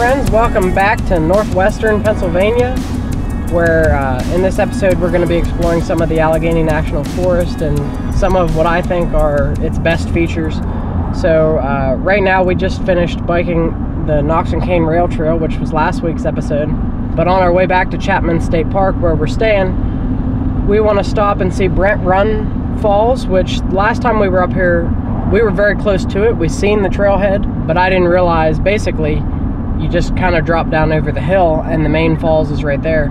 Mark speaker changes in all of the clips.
Speaker 1: friends, welcome back to northwestern Pennsylvania, where in this episode we're going to be exploring some of the Allegheny National Forest and some of what I think are its best features. So right now we just finished biking the Knox and Kane Rail Trail, which was last week's episode, but on our way back to Chapman State Park where we're staying, we want to stop and see Brent Run Falls, which last time we were up here we were very close to it. We seen the trailhead, but I didn't realize basically you just kind of drop down over the hill and the main falls is right there.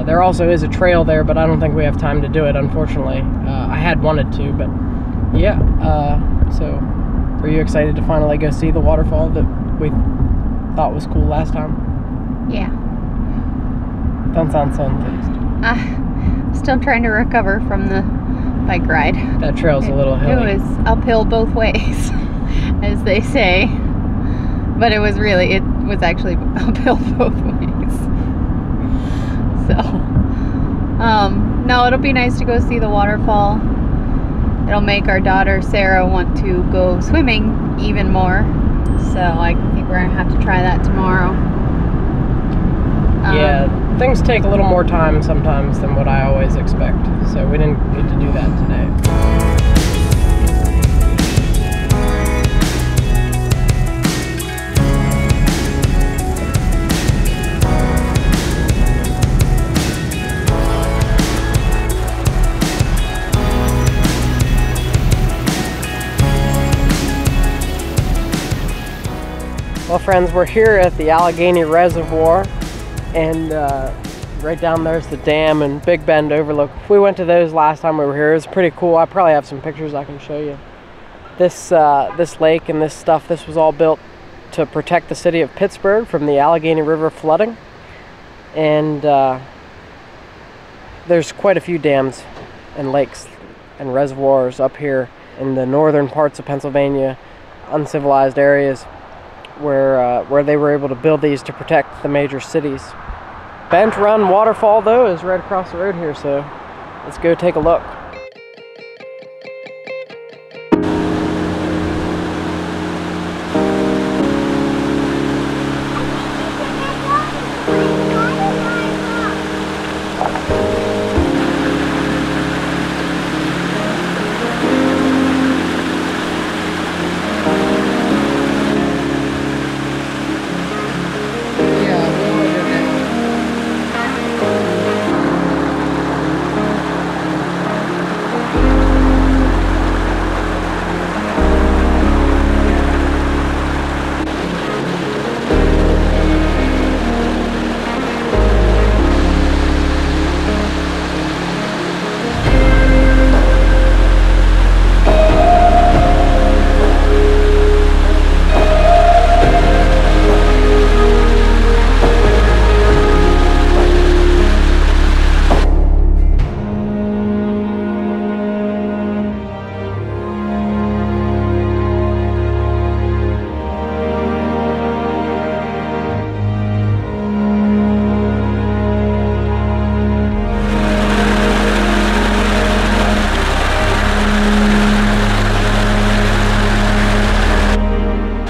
Speaker 1: There also is a trail there, but I don't think we have time to do it, unfortunately. I had wanted to, but yeah. So are you excited to finally go see the waterfall that we thought was cool last time?
Speaker 2: Yeah.
Speaker 1: Don't sound so enthused.
Speaker 2: Still trying to recover from the bike ride.
Speaker 1: That trail's a little hilly.
Speaker 2: It was uphill both ways, as they say. But it was actually uphill both ways. So, no, it'll be nice to go see the waterfall. It'll make our daughter Sarah want to go swimming even more. So I think we're gonna have to try that tomorrow.
Speaker 1: Yeah, things take a little more time sometimes than what I always expect. So we didn't get to do that today. Well, friends, we're here at the Allegheny Reservoir, and right down there's the dam and Big Bend Overlook. We went to those last time we were here. It was pretty cool. I probably have some pictures I can show you. This lake and this stuff, this was all built to protect the city of Pittsburgh from the Allegheny River flooding. And there's quite a few dams and lakes and reservoirs up here in the northern parts of Pennsylvania, uncivilized areas, where they were able to build these to protect the major cities. Brent Run Waterfall, though, is right across the road here, so let's go take a look.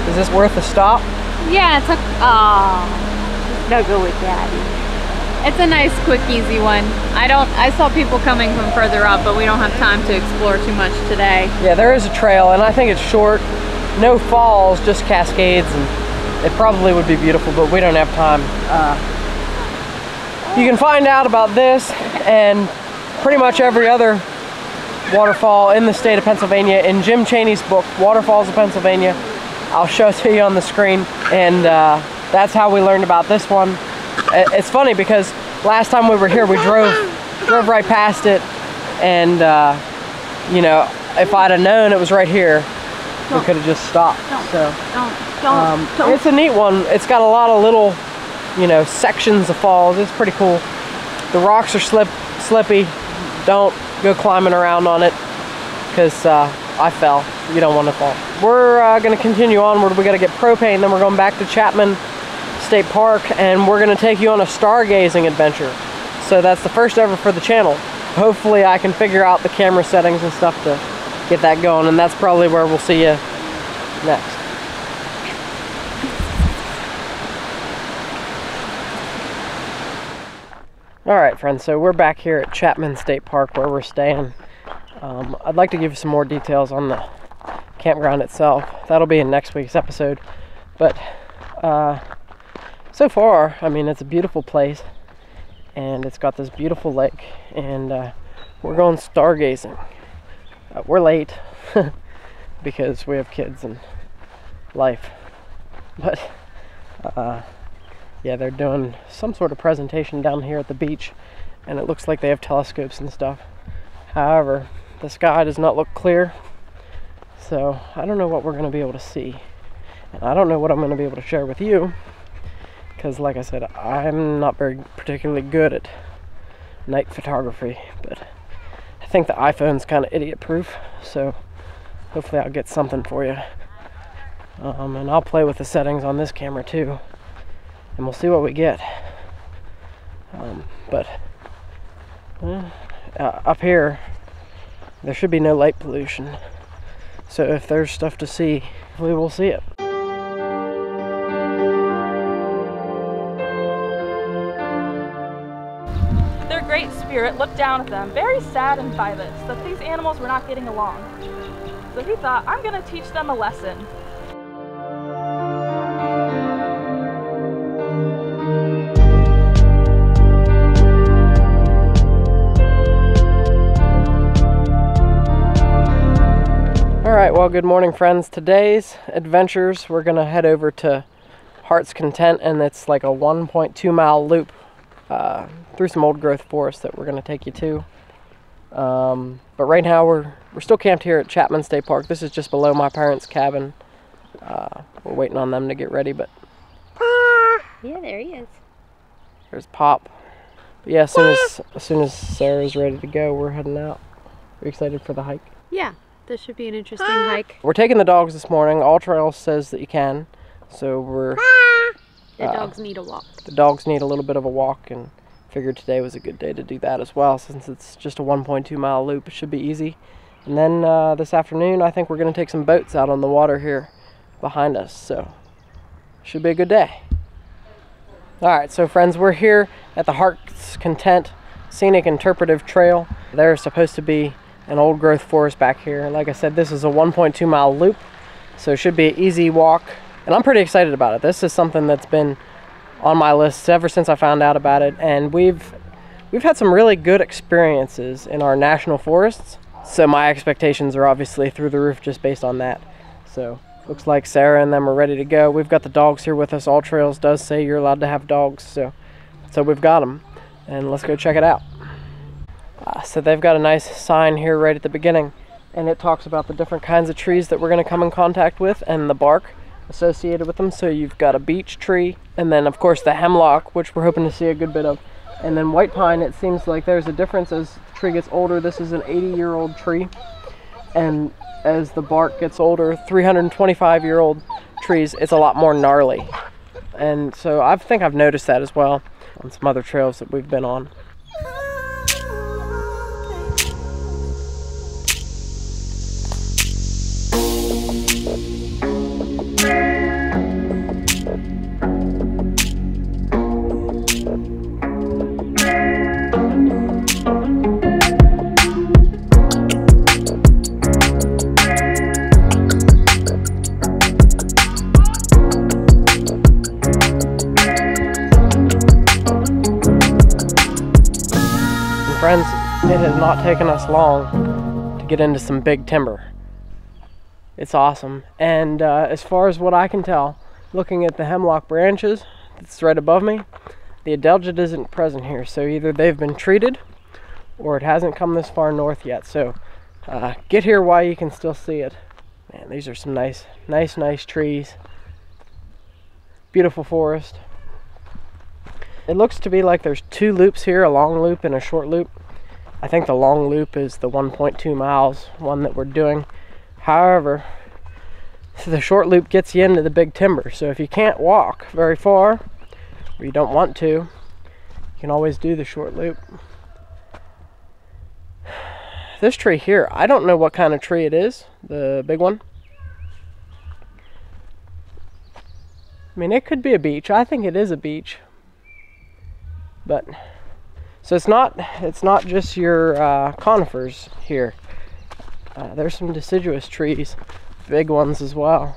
Speaker 1: Is this worth a stop?
Speaker 2: Yeah, it's no go with Daddy. It's a nice, quick, easy one. I saw people coming from further up, but we don't have time to explore too much today.
Speaker 1: Yeah, there is a trail, and I think it's short. No falls, just cascades, and it probably would be beautiful, but we don't have time. You can find out about this and pretty much every other waterfall in the state of Pennsylvania in Jim Chaney's book, Waterfalls of Pennsylvania. I'll show it to you on the screen, and that's how we learned about this one. It's funny because last time we were here, we drove right past it, and you know, if I'd have known it was right here, we could have just stopped. Don't. It's a neat one. It's got a lot of little, you know, sections of falls. It's pretty cool. The rocks are slippy. Don't go climbing around on it, because I fell. You don't want to fall. We're going to continue onward. We got to get propane, then we're going back to Chapman State Park, and we're going to take you on a stargazing adventure. So that's the first ever for the channel. Hopefully I can figure out the camera settings and stuff to get that going, and that's probably where we'll see you next. Alright friends, so we're back here at Chapman State Park where we're staying. I'd like to give you some more details on the campground itself. That'll be in next week's episode. But so far, I mean, it's a beautiful place and it's got this beautiful lake, and we're going stargazing. We're late because we have kids and life. But yeah, they're doing some sort of presentation down here at the beach, and it looks like they have telescopes and stuff. However, the sky does not look clear, so I don't know what we're going to be able to see. And I don't know what I'm going to be able to share with you, because like I said, I'm not very particularly good at night photography, but I think the iPhone's kind of idiot-proof, so hopefully I'll get something for you. And I'll play with the settings on this camera too, and we'll see what we get. But up here there should be no light pollution, so if there's stuff to see, we will see it.
Speaker 3: Their great spirit looked down at them, very saddened by this, that these animals were not getting along. So he thought, I'm going to teach them a lesson.
Speaker 1: Alright, well, good morning friends. Today's adventures, we're going to head over to Heart's Content, and it's like a 1.2 mile loop through some old growth forest that we're going to take you to. But right now we're still camped here at Chapman State Park. This is just below my parents' cabin. We're waiting on them to get ready, but
Speaker 2: Yeah, there he is.
Speaker 1: there's Pop. But yeah, as soon as Sarah's ready to go, we're heading out. Are you excited for the hike?
Speaker 2: Yeah, this should be an interesting hike.
Speaker 1: We're taking the dogs this morning. All Trails says that you can, so we're
Speaker 2: The dogs need a walk.
Speaker 1: the dogs need a little bit of a walk, and figured today was a good day to do that as well, since it's just a 1.2 mile loop. It should be easy. And then this afternoon I think we're going to take some boats out on the water here behind us, so should be a good day. Alright, so friends, we're here at the Heart's Content Scenic Interpretive Trail. There's supposed to be an old growth forest back here. Like I said, this is a 1.2 mile loop, so it should be an easy walk, and I'm pretty excited about it. This is something that's been on my list ever since I found out about it, and we've had some really good experiences in our national forests, so my expectations are obviously through the roof just based on that. So looks like Sarah and them are ready to go. We've got the dogs here with us. All Trails does say you're allowed to have dogs, so we've got them, and let's go check it out. So they've got a nice sign here right at the beginning, and it talks about the different kinds of trees that we're going to come in contact with and the bark associated with them. So you've got a beech tree, and then of course the hemlock, which we're hoping to see a good bit of, and then white pine. It seems like there's a difference as the tree gets older. This is an 80-year-old tree, and as the bark gets older, 325-year-old trees, it's a lot more gnarly. And so I think I've noticed that as well on some other trails that we've been on. Friends, it has not taken us long to get into some big timber. It's awesome. And as far as what I can tell, looking at the hemlock branches that's right above me, the adelgid isn't present here. So either they've been treated or it hasn't come this far north yet. So get here while you can still see it. Man, these are some nice trees. Beautiful forest. It looks to be like there's two loops here, a long loop and a short loop. I think the long loop is the 1.2 miles one that we're doing. However, the short loop gets you into the big timber. So if you can't walk very far, or you don't want to, you can always do the short loop. This tree here, I don't know what kind of tree it is, the big one. I mean, it could be a beech. I think it is a beech. But So it's not just your conifers here. There's some deciduous trees, big ones as well.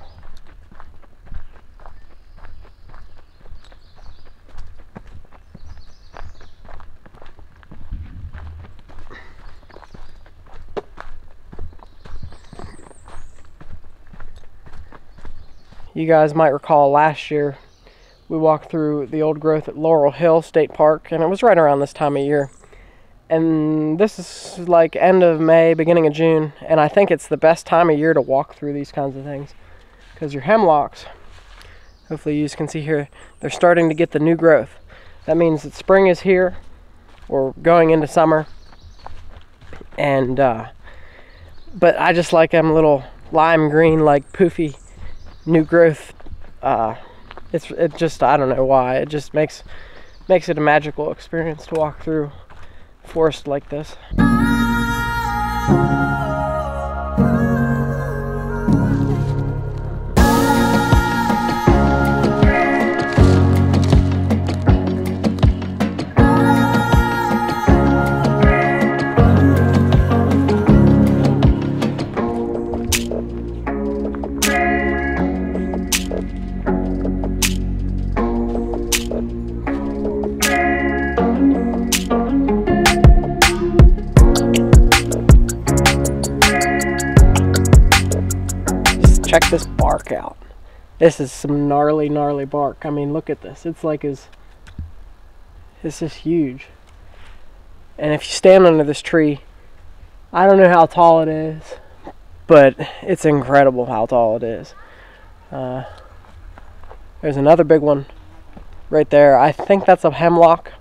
Speaker 1: You guys might recall last year we walked through the old growth at Laurel Hill State Park, and it was right around this time of year. And this is like end of May, beginning of June, and I think it's the best time of year to walk through these kinds of things because your hemlocks, hopefully you can see here, they're starting to get the new growth. That means that spring is here, or going into summer, and but I just like them little lime green, like poofy new growth. It just, I don't know why, it just makes it a magical experience to walk through forest like this. Check this bark out. This is some gnarly bark. I mean, look at this. It's like this is huge. And if you stand under this tree, I don't know how tall it is, but it's incredible how tall it is. There's another big one right there. I think that's a hemlock.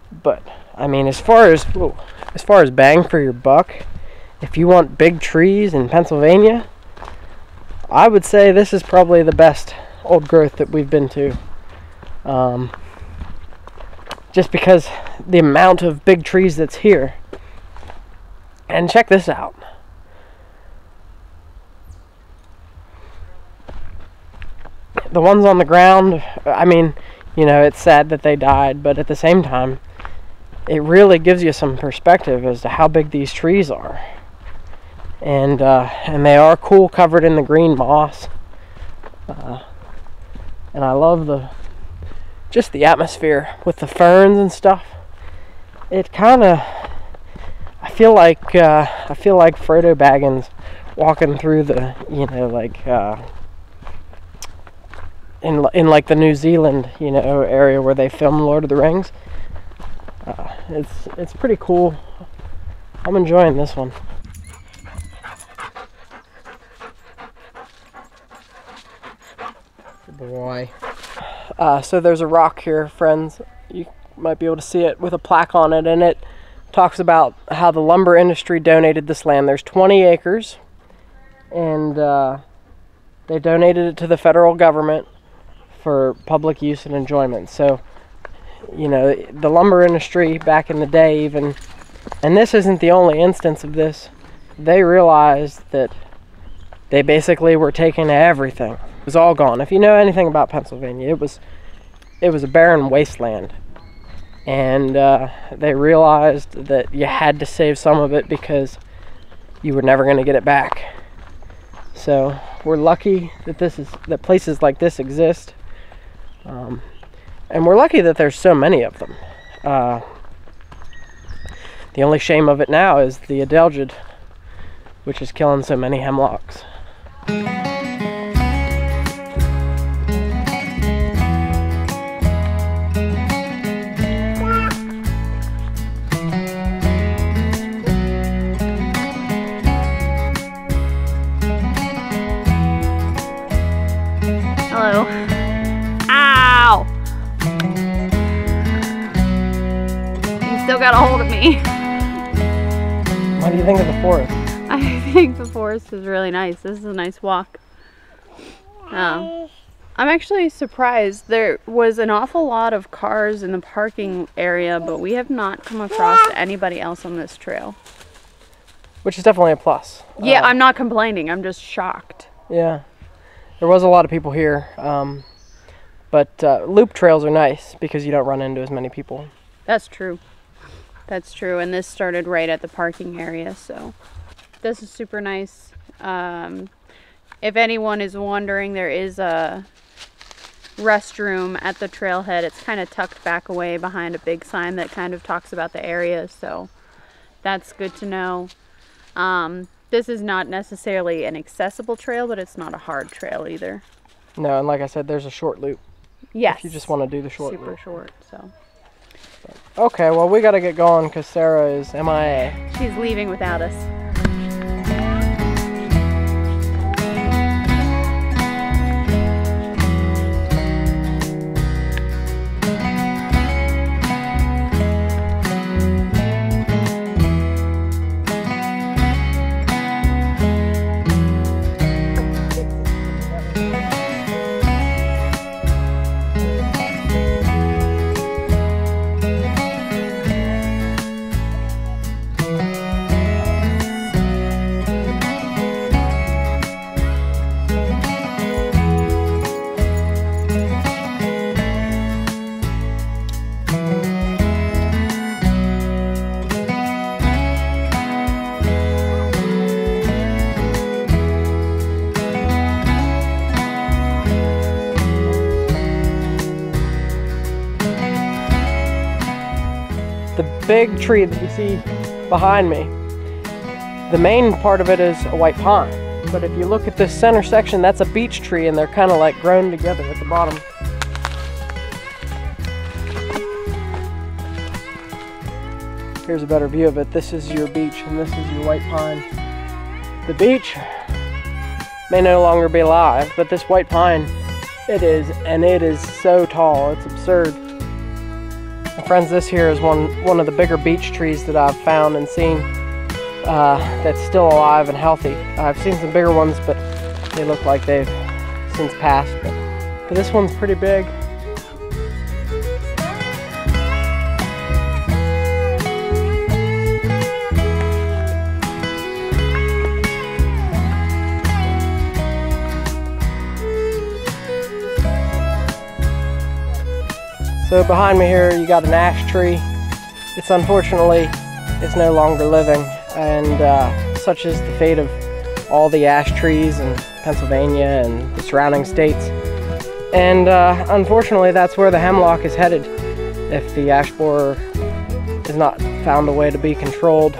Speaker 1: But I mean, as far as bang for your buck, if you want big trees in Pennsylvania, I would say this is probably the best old growth that we've been to. Just because the amount of big trees that's here. And check this out. The ones on the ground, I mean, you know, it's sad that they died, but at the same time, it really gives you some perspective as to how big these trees are. And they are cool, covered in the green moss. And I love just the atmosphere with the ferns and stuff. It kind of, I feel like Frodo Baggins walking through the, you know, like in like the New Zealand, you know, area where they filmed Lord of the Rings. It's pretty cool. I'm enjoying this one. Boy. So there's a rock here, friends. You might be able to see it with a plaque on it, and it talks about how the lumber industry donated this land. There's 20 acres, and they donated it to the federal government for public use and enjoyment. So, you know, the lumber industry back in the day even, and this isn't the only instance of this, they realized that they basically were taking everything. It was all gone. If you know anything about Pennsylvania, it was a barren wasteland, and they realized that you had to save some of it because you were never going to get it back. So we're lucky that places like this exist, and we're lucky that there's so many of them. The only shame of it now is the adelgid, which is killing so many hemlocks.
Speaker 2: Hello. Ow! You still got a hold of me.
Speaker 1: What do you think of the forest?
Speaker 2: I think the forest is really nice. This is a nice walk. I'm actually surprised. There was an awful lot of cars in the parking area, but we have not come across anybody else on this trail.
Speaker 1: Which is definitely a plus.
Speaker 2: Yeah, I'm not complaining. I'm just shocked.
Speaker 1: Yeah. There was a lot of people here, But loop trails are nice because you don't run into as many people.
Speaker 2: That's true. That's true. And this started right at the parking area, so this is super nice. If anyone is wondering, there is a restroom at the trailhead. It's kind of tucked back away behind a big sign that kind of talks about the area, so that's good to know. This is not necessarily an accessible trail, but it's not a hard trail either.
Speaker 1: No, and like I said, there's a short loop.
Speaker 2: Yes.
Speaker 1: If you just want to do the short
Speaker 2: super
Speaker 1: loop.
Speaker 2: short, so.
Speaker 1: Okay, well, we got to get going because Sarah is MIA.
Speaker 2: She's leaving without us.
Speaker 1: The big tree that you see behind me, the main part of it is a white pine. But if you look at this center section, that's a beech tree, and they're kind of like grown together at the bottom. Here's a better view of it. This is your beech and this is your white pine. The beech may no longer be alive, but this white pine, it is, and it is so tall, it's absurd. And friends, this here is one of the bigger beech trees that I've found and seen that's still alive and healthy. I've seen some bigger ones, but they look like they've since passed. But this one's pretty big. So behind me here you got an ash tree. It's unfortunately, it's no longer living, and such is the fate of all the ash trees in Pennsylvania and the surrounding states. And unfortunately that's where the hemlock is headed if the ash borer has not found a way to be controlled.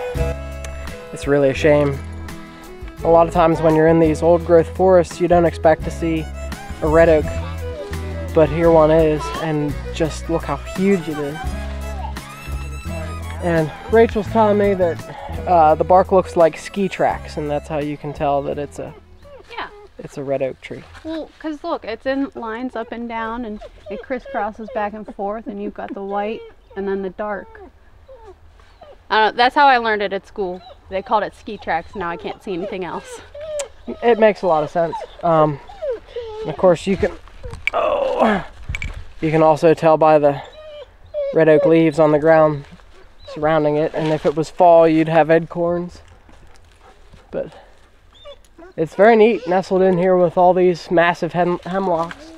Speaker 1: It's really a shame. A lot of times when you're in these old growth forests you don't expect to see a red oak, but here one is, and just look how huge it is. And Rachel's telling me that the bark looks like ski tracks, and that's how you can tell that it's a red oak tree.
Speaker 2: Well, because look, it's in lines up and down, and it crisscrosses back and forth, and you've got the white and then the dark. That's how I learned it at school. They called it ski tracks. Now I can't see anything else.
Speaker 1: It makes a lot of sense. And of course you can also tell by the red oak leaves on the ground surrounding it, and if it was fall you'd have acorns. But it's very neat, nestled in here with all these massive hemlocks.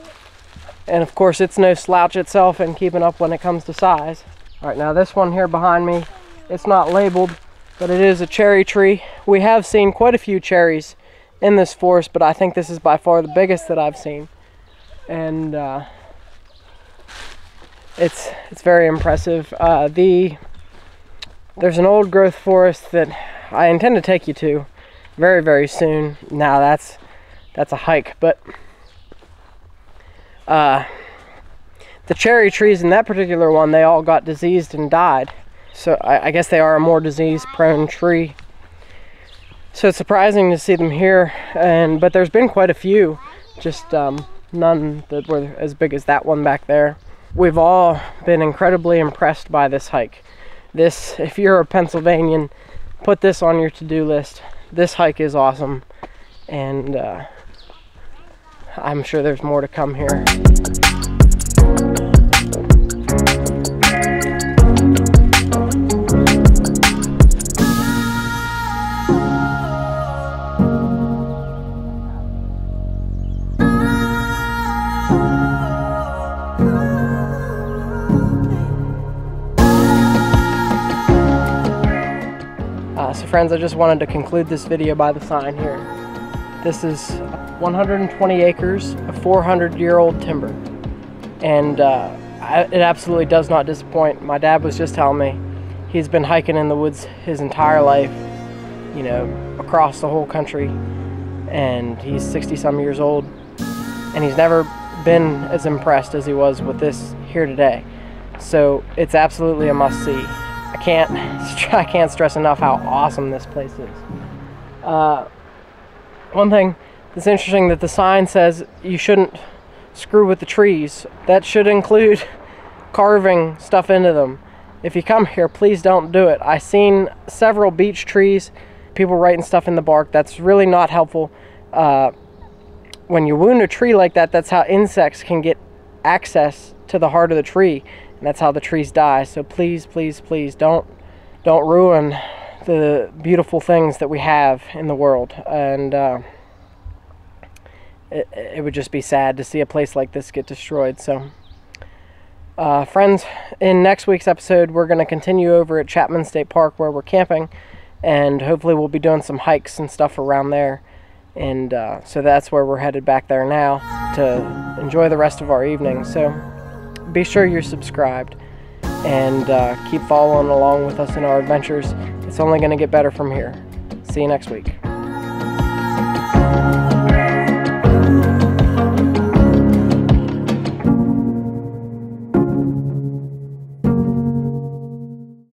Speaker 1: And of course it's no slouch itself in keeping up when it comes to size. Alright, now this one here behind me, it's not labeled, but it is a cherry tree. We have seen quite a few cherries in this forest, but I think this is by far the biggest that I've seen. And it's very impressive. There's an old growth forest that I intend to take you to very, very soon. Now that's a hike, but the cherry trees in that particular one, they all got diseased and died. So I guess they are a more disease-prone tree. So it's surprising to see them here, but there's been quite a few, just none that were as big as that one back there. We've all been incredibly impressed by this hike. This, if you're a Pennsylvanian, put this on your to-do list. This hike is awesome, and I'm sure there's more to come here. friends, I just wanted to conclude this video by the sign here. This is 120 acres of 400-year-old timber, and it absolutely does not disappoint. My dad was just telling me he's been hiking in the woods his entire life, you know, across the whole country, and he's 60-some years old, and he's never been as impressed as he was with this here today. So it's absolutely a must-see. I can't stress enough how awesome this place is. One thing that's interesting, that the sign says you shouldn't screw with the trees. That should include carving stuff into them. If you come here, please don't do it. I've seen several beech trees, people writing stuff in the bark. That's really not helpful. When you wound a tree like that, that's how insects can get access to the heart of the tree, and that's how the trees die. So please, please, please don't ruin the beautiful things that we have in the world. And it would just be sad to see a place like this get destroyed. So friends, in next week's episode, we're going to continue over at Chapman State Park, where we're camping, and hopefully we'll be doing some hikes and stuff around there. And so that's where we're headed back there now to enjoy the rest of our evening. So be sure you're subscribed and keep following along with us in our adventures. It's only going to get better from here. See you next week.